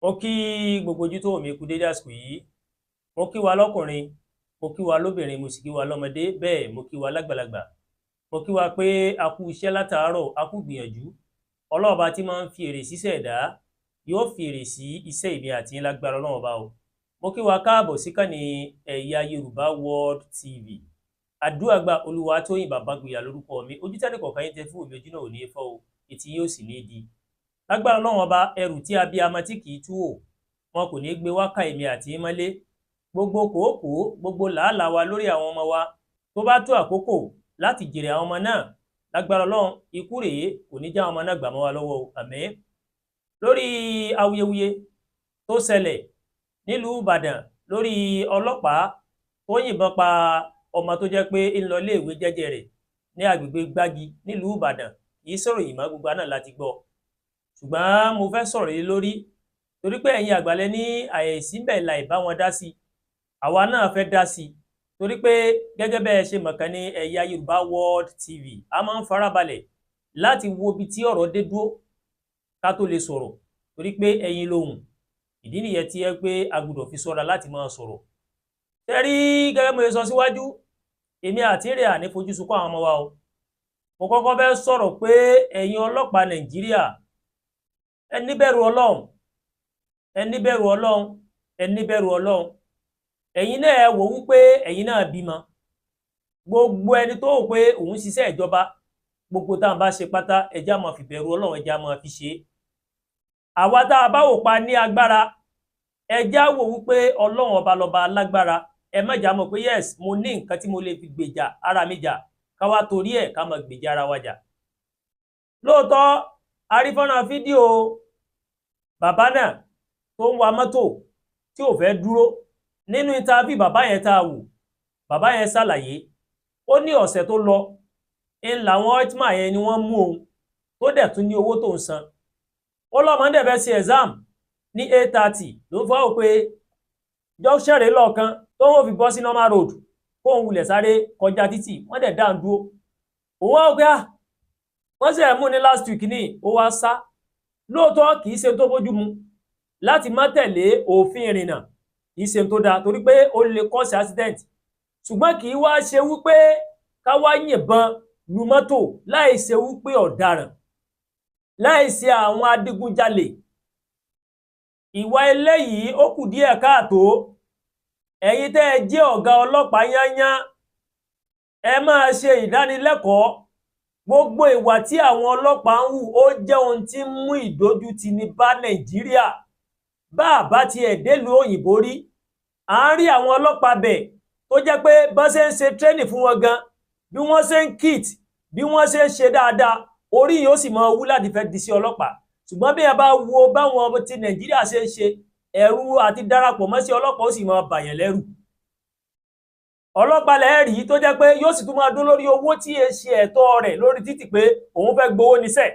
Mo kí gbogbo ojú tó wò mí kú dédé àsìkò yìí. Mo kí wa lọ́kùnrin, mo kí wa lóbìnrin, mo sì kí wa lọ́mọdé, bẹ́ẹ̀ mo kí wa lágbàlagbà. Mo kí wa pé a kú iṣẹ́ látàárọ̀, a kú gbìyànjú. Ọlọ́run Ọba tí máa ń fi èrè síṣẹ́ ẹ̀dá yóò fi èrè sí iṣẹ́ èmi àti yín lágbára Ọlọ́run Ọba o. Mo kí wa káàbọ̀ síkànnì Ẹ̀yà Yorùbá World TV. Àdúràgbà Olúwatóyìn Bàbágboyà lórúkọ mi. Ojú tẹ́nì kọ̀ọ̀kan yín tẹ fún mi, ojú náà ò ní fọ́ o, etí yóò sì ní di. Lágbára Ọlọ́run Ọba, ẹrù tí abiyamọ tí kì í tú wò, wọn kò ní gbé wá ká èmi àti yín mọ́lé. Gbogbo kòókòó, gbogbo làálàá wa lórí àwọn ọmọ wa, tó bá tó àkókò láti jèrè àwọn ọmọ náà, lágbára Ọlọ́run, ikú rèé kò ní já àwọn ọmọ náà gbà mọ́ wa lọ́wọ́ o, àmín. Lórí awuyewuye tó ṣẹlẹ̀ nílùú Ìbàdàn lórí ọlọ́pàá tó yìnbọn pa ọmọ tó jẹ́ pé ń lọ iléèwé jẹ́jẹ́ rẹ̀ ní agbègbè Gbági nílùú Ìbàdàn, kì í sọ̀rọ̀ ìmọ̀ gbogbo náà láti gbọ́. Ṣùgbọ́n mo fẹ́ sọ̀rọ̀ yìí lórí torí pé ẹ̀yin àgbàlẹ̀ ní àìsíbẹ̀ láì bá wọn dá sí. Àwa náà fẹ́ dá sí torí pé gẹ́gẹ́ bẹ́ẹ̀ ṣe mọ̀kàn ní Ẹ̀yà Yorùbá World TV, a máa ń farabalẹ̀ láti wo ibi tí ọ̀rọ̀ dé dúró ká tó lè sọ̀rọ̀ torí pé ẹ̀yin lohùn. Ìdí nìyẹn tí ẹ pé a gbọ́dọ̀ fi ṣọ́ra láti máa sọ̀rọ̀. Tẹ́rí gẹ́gẹ́ mo ṣe sọ síwájú, èmi àti rẹ̀ àní fojú sunkún àwọn ọmọ wa o. Mo kọ́kọ́ fẹ́ sọ̀rọ̀ pé ẹ̀yin ọlọ́pàá Nàìjíríà, ẹ ní bẹ̀rù Ọlọ́run, ẹ ní bẹ̀rù Ọlọ́run, ẹ ní bẹ̀rù Ọlọ́run. Ẹ̀yin náà ẹ wò wípé ẹ̀yin náà bímọ. Gbogbo ẹni tó wò pé òun ṣiṣẹ́ ìjọba, gbogbo tá à ń bá ṣe pátá, ẹjá máa fi bẹ̀rù Ọlọ́run, ẹjá máa fi ṣe. Àwa tá a bá wò pa ní agbára, ẹjá wò wípé Ọlọ́run ọba lọba alágbára. Ẹ má jà mọ̀ pé yes, mo ní nǹkan tí mo lè fi gbèjà ara mi jà, ká wá torí ẹ̀ ká máa gbèjà ara wa jà. Lóòótọ́, arífọ́nà fídíò bàbá náà tó ń wa mọ́tò tí ò fẹ́ dúró. Nínú ìtàbí bàbá yẹn tá a wò, bàbá yẹn ṣàlàyé, ó ní ọ̀sẹ̀ tó lọ ń làwọn ọtí yẹn ni wọ́n mú òun tó dẹ̀ tún ní owó tó ń san. Ó lọ́mọ dẹ̀ fẹ́ ṣe exam ní 8:30 ló fọ́ pé junction rẹ̀ lọ́ọ̀kan tó wọ́n fi bọ́ sí normal road kó ń wulẹ̀ sáré kọjá títì, wọ́n dẹ̀ dáa dúró. Òun wá pé wọ́n sì mú ní last week ní ó wá sá. Lóòótọ́ kìí ṣe tó bójú mu láti má tẹ̀lé òfin ìrìnnà, kìí ṣe tó dáa torí pé ó lè cause accident. Ṣùgbọ́n kìí wá ṣe wípé ká wá yìnbọn lu mọ́tò láì ṣe wípé ọ̀daràn, láì ṣe àwọn adigunjalè. Ìwà eléyìí ó kù díẹ̀ káàtó. Ẹ̀yin tẹ́ ẹ jẹ́ ọ̀gá ọlọ́pàá yányán, ẹ máa ṣe ìdánilẹ́kọ̀ọ́. Gbogbo ìwà tí àwọn ọlọ́pàá ń hù ó jẹ́ ohun tí ń mú ìdójútì ní bá Nàìjíríà. Bá àbá ti ẹ̀dẹ́lú òyìnbó rí, à ń rí àwọn ọlọ́pàá bẹ̀ tó jẹ́ pé bá ṣe ń ṣe training fún wọn gan, bí wọ́n ṣe ń kit, bí wọ́n ṣe ń ṣe dáadáa, orí yóò sì máa wú láti fẹ́ di sí ọlọ́pàá. Ṣùgbọ́n bí ẹ bá wo báwọn ọmọ ti Nàìjíríà ṣe ń ṣe, ẹ̀rù àti darapọ̀ mọ́ sí ọlọ́pàá ó sì máa bàyàn lẹ́rù. Ọlọ́pàá lẹ́ẹ̀rí tó jẹ́ pé yóò sì tún máa dún lórí owó tí è ṣe ẹ̀tọ́ rẹ̀ lórí títì pé òun fẹ́ gbowó níṣẹ́.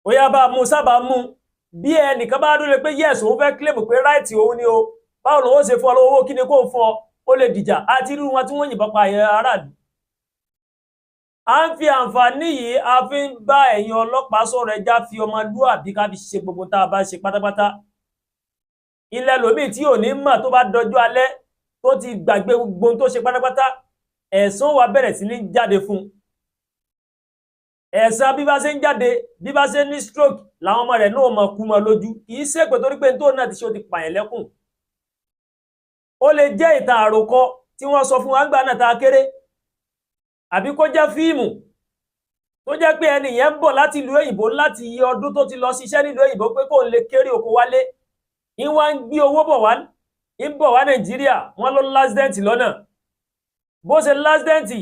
Ó yá bá mú sábà mú. Bí ẹnìkan bá dúró pé yes òun fẹ́ claim pé right òun ni o, báwo ló ṣe fún ọ lówó, kí ni kó fún ọ, ó lè dìjà. Àti irú wọn tí wọ́n yìnbọn pa aráàlú. À ń fi àǹfààní yìí a fi ń bá ẹ̀yin ọlọ́pàá sọ̀rọ̀, ẹjá fi ọmọlúàbí ká fi ṣe gbogbo tá a bá ṣe pátápátá. Ilẹ̀ lòmíì tí ò ní mọ̀ tó bá dọjọ́ alẹ́ tó ti gbàgbé gbogbo tó ṣe pátápátá, ẹ̀san wa bẹ̀rẹ̀ sí ní jáde fún. Ẹ̀san bí bá ṣe ń jáde, bí bá ṣe ní stroke làwọn ọmọ rẹ̀ náà mọ̀ kú mọ́ lójú. Kìí ṣe pé torí pé tó náà ti ṣe ó ti pààyàn lẹ́kùn. Ó lè jẹ́ ìtàn àròkọ tí wọ́n sọ fún wa ńgbà náà tá a kéré, àbí kó jẹ́ fíìmù tó jẹ́ pé ẹni yẹn ń bọ̀ láti ìlú òyìnbó láti iye ọdún tó ti lọ ṣiṣẹ́ nílùú òyìnbó pé kó lè kéré oko wálé, ìwà ń gbé owó bọ̀ wá Nàìjíríà, wọ́n ló lásìdẹ́ǹtì lọ́nà. Bó ṣe lásìdẹ́ǹtì,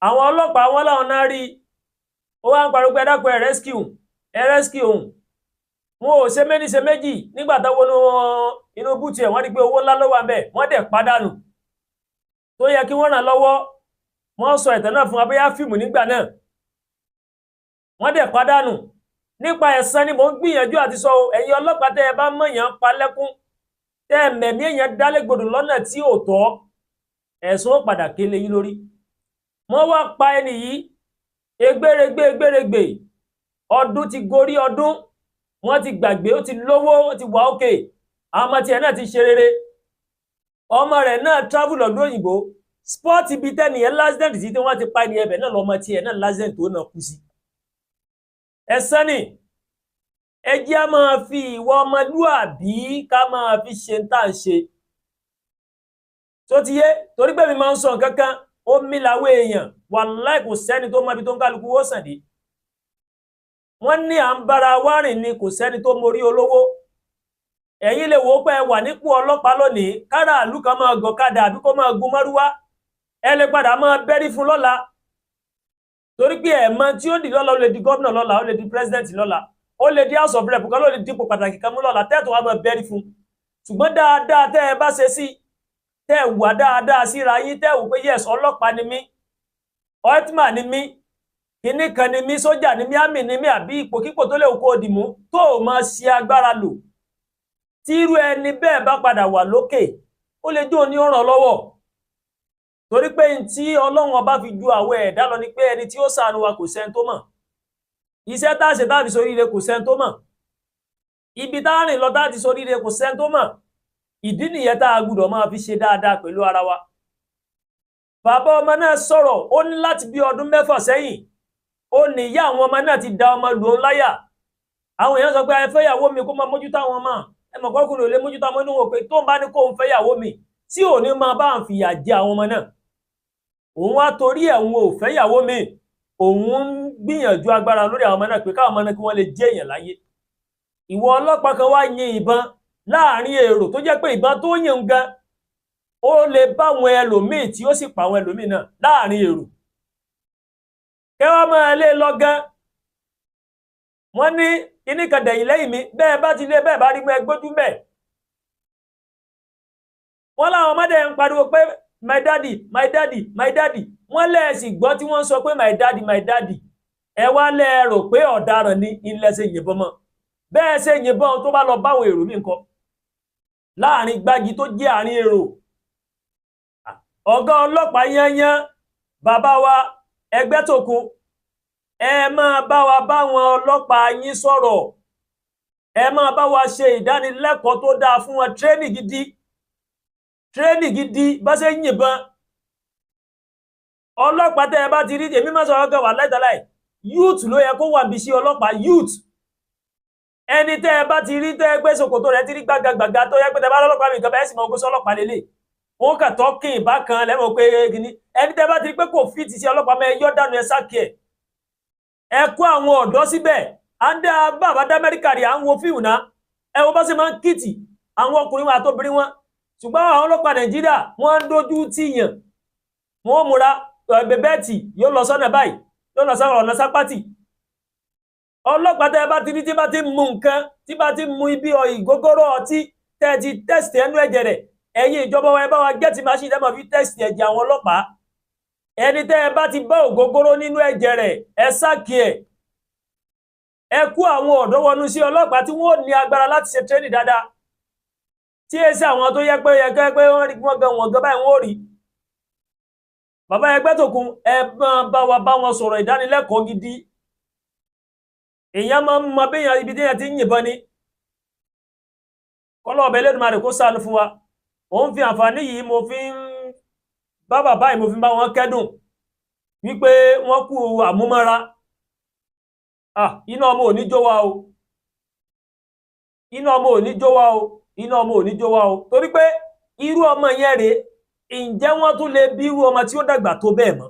àwọn ọlọ́pàá wọn láwọn náà rí, ó wá ń pariwo pé dákun ẹ rescue òun. Wọn ò ṣe méjì ṣe méjì, nígbà tó wọnú inú búùtù ẹ̀ wọ́n rí pé owó ńlá ló wà ńbẹ̀, wọ́n dẹ̀ pàdánù. Tó yẹ kí wọ́n ràn lọ́wọ́, wọ́n sọ ìtàn náà fún abẹ́yà fíìmù nígbà náà, wọ́n dẹ̀ pàdánù. Nípa ẹ̀san ni mò ń gbìyànjú àti sọ, ẹ̀yin ọlọ́pàá tẹ́ ẹ bá mọ̀yàn pa lẹ́kún, tẹ́ ẹ mẹ̀mí èèyàn dálégbodò lọ́nà tí ò tọ́, ẹ̀san ó padà kélé yín lórí. Wọ́n wá pa ẹni yìí, egbèrègbè ọdún ti gorí ọdún, wọ́n ti gbàgbé ó ti lówó ó ti wà òkè àwọn ọmọ tiẹ̀ náà ti ṣe rere ọmọ rẹ̀ náà travel lọ́dún òyìnbó sport ibi tẹ́nìyẹn l'accident sí tí wọ́n ti pa ẹni ẹbẹ̀ náà lọ́mọ tiẹ̀ náà l'accident tó náà kú sí ẹ̀san ni ẹ jẹ́ á máa fi ìwà ọmọlúàbí ká máa fi ṣe ń tà ń ṣe tó ti yé torí pé mi máa ń sọ nǹkan kan ó mí làwọn èèyàn wàláì kò sẹ́ni tó mọ ibi tó ń kálukú ó sàn dé wọ́n ní à ń bára wá rìn ni kò sẹ́ni tó mórí olówó ẹ̀yin lè wò ó pé ẹ wà nípò ọlọ́pàá lónìí kára àlú kan máa gọ̀kadà àbí kó máa gun márúwá ẹ lè padà máa bẹ́rí fún lọ́la torí pé ẹ̀mọ́ tí ó di lọ́la ó lè di gómìnà lọ́la ó lè di president lọ́la ó lè di house of rep kan ló lè dípò pàtàkì kan mú lọ́la tẹ́ẹ̀tù wa máa bẹ́rí fún ṣùgbọ́n dáadáa tẹ́ ẹ bá ṣe sí tẹ́ ẹ wà dáadáa síra yín tẹ́ ẹ wò pé yes ọlọ́pàá ni mí ọtí ni mí kíní kan ni mí sójà ni mí àmì ni mí àbí ipòkípò tó lè kó o dì mú tó o máa ṣe agbára lò tí irú ẹni bẹ́ẹ̀ bá padà wà lókè ó lè jó ní ọ̀ràn lọ́wọ́ torí pé tí Ọlọ́run ọba fi ju àwọn ẹ̀dá lọ ni pé ẹni tí ó ṣàánú wa kò sẹ́ni tó mọ̀ iṣẹ́ tá a ṣe tá a fi ṣoríire kò sẹ́ni tó mọ̀ ibi tá a rìn lọ tá a ti ṣoríire kò sẹ́ni tó mọ̀ ìdí nìyẹn tá a gbúdọ̀ máa fi ṣe dáadáa pẹ̀lú ara wa bàbá ọmọ náà sọ̀rọ̀ ó ní láti bí ọdún 6 sẹ́yìn ó ní ìyá àwọn ọmọ náà ti da ọmọ lù ú láyà àwọn èèyàn sọ pé ẹ fẹ́ ìyàwó mi kó máa mójútó àwọn ọmọ ẹ mọ̀ kọ́kùnrin ò lè mójútó àwọn ọmọ pé tó ń bá ní kó ń fẹ́ ìyàwó mi tí ò ní máa bá ń fìyà jẹ àwọn ọmọ náà òun wá torí ẹ̀ òun ò fẹ́ ìyàwó mi òun ń gbìyànjú agbára lórí àwọn ọmọ náà pé káwọn ọmọ náà kí wọ́n lè jẹ́ èèyàn láyé ìwọ ọlọ́pàá kan wá yin ìbọn láàrin èrò tó jẹ́ pé ìbọn tó yìn gan ó lè bá àwọn ẹlòmíì tí ó sì pa àwọn ẹlòmíì náà láàrin èrò kẹwàá máa lé lọ́gán wọ́n ní kíní kan dẹ̀yìn lẹ́yìn mi bẹ́ẹ̀ bá ti lé bẹ́ẹ̀ bá rí mú ẹgbójú mẹ́ wọ́n láwọn ọmọdé ń pariwo pé my daddy my daddy my daddy wọ́n lẹ́ẹ̀sì gbọ́ tí wọ́n sọ pé my daddy ẹ wá lẹ́ẹ̀rò pé ọ̀daràn ní ilẹ̀ ṣe yìnbọn mọ́ bẹ́ẹ̀ ṣe yìnbọn tó bá lọ báwọn èrò mi nǹkan láàrin gbági tó jẹ́ àárín èrò ọ̀gá ọlọ́pàá yányán bàbá wa Ẹgbẹ́tókun ẹ máa bá wa báwọn ọlọ́pàá yín sọ̀rọ̀ ẹ máa bá wa ṣe ìdánilẹ́kọ̀ọ́ tó dáa fún wọn tírénì gidi bá ṣe yìnbọn ọlọ́pàá tẹ́ ẹ bá ti rí èmi máa sọ̀rọ̀ gan wà láìdáláì youth ló yẹ kó wà bí sí ọlọ́pàá youth ẹni tẹ́ ẹ bá ti rí tẹ́ ẹ gbé ṣòkòtò rẹ̀ ti rí gbàgàgbàgà tó yẹ pé tẹ́ bá lọ́lọ́pàá mi nǹkan bẹ́ẹ̀ sì mọ̀ ogún sọ́lọ́pàá lélẹ̀ wọn kà tọ́kìn ìbákan lẹ́mọ̀ pé gini ẹni tẹ́ bá ti rí pé kò fìtì sí ọlọ́pàá mẹ́ yọ́ dànù ẹ sákì ẹ kó àwọn ọ̀dọ́ síbẹ̀ à ń dá bàbá d'Amẹ́ríkà rí à ń wo fíìmù náà ẹ wo bá ṣe máa ń kìtì àwọn ọkùnrin wọn àtobìnrin wọn ṣùgbọ́n àwọn ọlọ́pàá Nàìjíríà wọ́n ń dojú tìyàn wọ́n múra bẹ̀bẹ̀tì yóò lọ sọ́nà báyìí yóò lọ sọ́nà ọ̀nà sápátì ọlọ́pàá tẹ́ bá ti rí tí bá ti mú nǹkan tí bá ti mú ibi ìgógóró ọtí tẹ́ ti tẹ́sítì ẹnu ẹ̀jẹ̀ rẹ̀ ẹ̀yin ìjọba wa ẹ bá wa gẹ́tì máṣíìnì ẹ máa fi tẹ́sítì ẹ̀jẹ̀ àwọn ọlọ́pàá ẹni tẹ́ ẹ bá ti bá ògógóró nínú ẹ̀jẹ̀ rẹ̀ ẹ sáàkì ẹ kú àwọn ọ̀dọ́ wọnú sí ọlọ́pàá tí wọ́n ní agbára láti ṣe trénì dáadáa tí èsì àwọn tó yẹ pé wọ́n rí wọ́n gan báyìí wọ́n rí bàbá Ẹgbẹ́tókun ẹ bá wa bá wọn sọ̀rọ̀ ìdánilẹ́kọ̀ọ́ gidi èèyàn máa ń mọ béèyàn ibi téèyàn ti ń yìnbọn ni kọ́lọ́ ọ̀bẹ Elédùmarè kó ṣàánú fún wa òun fi àǹfààní yìí mo fi ń bá bàbá yìí mo fi ń bá wọn kẹ́dùn wípé wọ́n kú àmúmọ́ra iná ọmọ ò ní jó wa o iná ọmọ ò ní jó wa o iná ọmọ ò ní jó wa o torí pé irú ọmọ yẹn rèé ǹjẹ́ wọ́n tún lè bí irú ọmọ tí ó dàgbà tó bẹ́ẹ̀ mọ́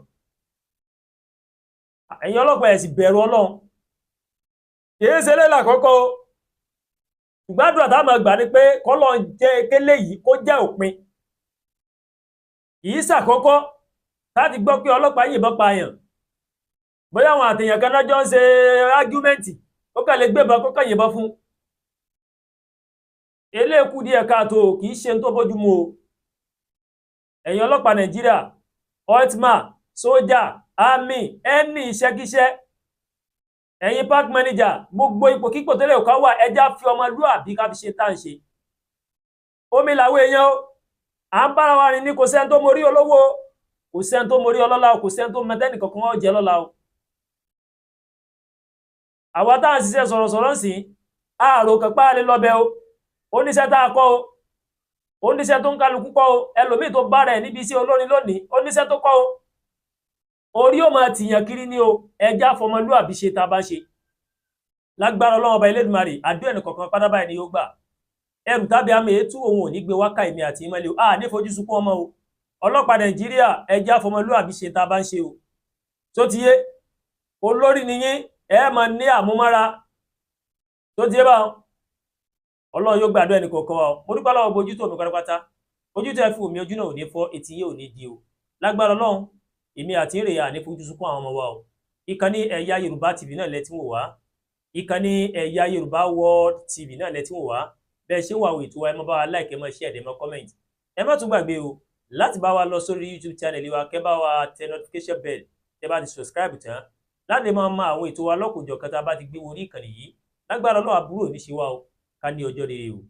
ẹ̀yin ọlọ́pàá ẹ sì bẹ̀rù Ọlọ́run kìí ṣe lélà kọ́kọ́ ìgbádùn àtàmà gbà ní pé kọ́lọ̀ jẹ́ kélé yìí kó jẹ́ òpin kìí ṣàkọ́kọ́ láti gbọ́ pé ọlọ́pàá yìnbọn pààyàn bóyá àwọn àtèèyàn kan lọ́jọ́ ń ṣe ágúmẹ́ǹtì ó kà lè gbébọn kó kà yìnbọn fún eléèkú díẹ̀ káàtó kìí ṣe tó bójú mu o ẹ̀yin ọlọ́pàá Nàìjíríà ọtma sójà àmì ẹni iṣẹ́kíṣẹ́ ẹ̀yin park manager gbogbo ipòkípò tẹ́lẹ̀ ọ̀ká wà ẹjá fi ọmọlúàbí ká fi ṣe tá à ń ṣe omi làwọn èèyàn ó à ń bára wa rìn ní kò sẹ́ni tó mórí olówó kò sẹ́ni tó mórí ọlọ́lá kò sẹ́ni tó mẹtẹ́nì kankan ó jẹ́ lọ́la o àwa tá à ń ṣiṣẹ́ sọ̀rọ̀sọ̀rọ̀ sí àrò kan pa lè lọ́bẹ̀ o oníṣẹ́ tá a kọ́ o oníṣẹ́ tó ń kálukú kọ́ o ẹlòmíì tó bá rẹ̀ níbi iṣẹ́ olórin lónìí oníṣẹ́ tó kọ́ o orí ò máa tìyàn kiri ní o ẹja fọmọlúàbí ṣe tá a bá ṣe lágbára Ọlọ́run ọba Elédùmarè àdúrà ẹnì kọ̀ọ̀kan pátá báyìí ni yóò gbà ẹrù tàbí àmì ètú òun ò ní gbé wákà èmi àti ìmọ̀lẹ́ o a ní fojú sunkún ọmọ o ọlọ́pàá Nàìjíríà ẹja fọmọlúàbí ṣe tá a bá ń ṣe o tó ti yé olórí nìyí ẹ máa ní àmúmára tó ti yé báwọn Ọlọ́run yóò gbàdúrà ẹnì kọ̀ọ̀kan wa o mo dúpẹ́ lọ́wọ́ bójú tó mi pátápátá ojú tẹ́ fún mi ojú náà ò ní fọ́ etí yé ò ní di o lágbára Ọlọ́run èmi àti ìrèyà ní fojú sunkún àwọn ọmọ wa o ìkànnì Ẹ̀yà Yorùbá TV náà lẹ tí wò wá ìkànnì Ẹ̀yà Yorùbá World TV náà lẹ tí wò wá bẹ́ẹ̀ ṣe wà ètò wa ẹ má bá wa like ẹ má share ẹ má comment ẹ má tún gbàgbé o láti bá wa lọ sórí YouTube channel wa kẹ́ bá wa tẹ notification bell tẹ́ bá ti subscribe tán láti máa mọ àwọn ètò wa lọ́kùnjọ̀kan tá a bá ti gbé wọn ní ìkànnì yìí lágbára Ọlọ́run àbúrò ní ṣe wá o ká ní ọjọ́ rere o.